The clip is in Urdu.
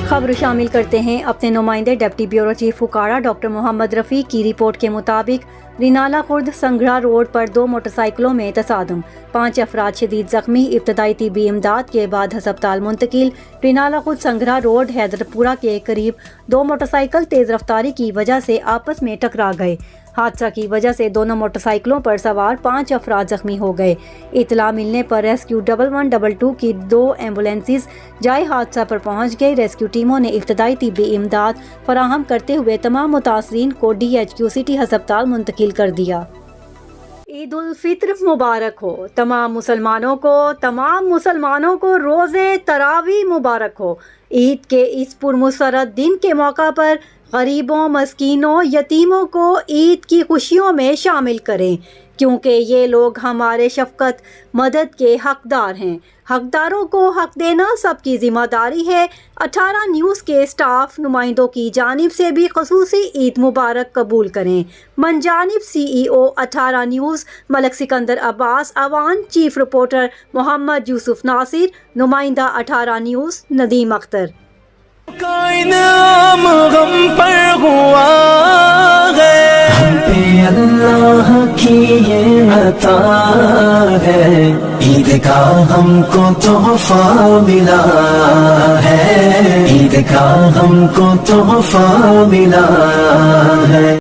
خبر شامل کرتے ہیں اپنے نمائندے ڈپٹی بیورو چیف حکارہ ڈاکٹر محمد رفیع کی رپورٹ کے مطابق رینالہ خورد سنگھڑا روڈ پر 2 موٹر سائیکلوں میں تصادم، 5 افراد شدید زخمی، ابتدائی طبی امداد کے بعد ہسپتال منتقل۔ رینالہ خورد سنگھڑا روڈ حیدرپورہ کے قریب 2 موٹر سائیکل تیز رفتاری کی وجہ سے آپس میں ٹکرا گئے۔ حادثہ کی وجہ سے دونوں موٹر سائیکلوں پر سوار 5 افراد زخمی ہو گئے۔ اطلاع ملنے پر ریسکیو 1122 کی 2 ایمبولینسز جائے حادثہ پر پہنچ گئی۔ ریسکیو ٹیموں نے ابتدائی طبی امداد فراہم کرتے ہوئے تمام متاثرین کو DHQ سٹی ہسپتال منتقل کر دیا۔ عید الفطر مبارک ہو تمام مسلمانوں کو روز تراویح مبارک ہو۔ عید کے اس پرمسرت دن کے موقع پر غریبوں، مسکینوں، یتیموں کو عید کی خوشیوں میں شامل کریں، کیونکہ یہ لوگ ہمارے شفقت مدد کے حقدار ہیں۔ حقداروں کو حق دینا سب کی ذمہ داری ہے۔ 18 نیوز کے سٹاف نمائندوں کی جانب سے بھی خصوصی عید مبارک قبول کریں۔ من جانب CEO 18 نیوز ملک سکندر عباس، عوان چیف رپورٹر محمد یوسف ناصر، نمائندہ 18 نیوز ندیم اختر۔ کا انعام غم پر ہوا ہے، ہم پہ اللہ کی یہ عطا ہے، عید کا ہم کو تحفہ ملا ہے، عید کا ہم کو تحفہ ملا ہے۔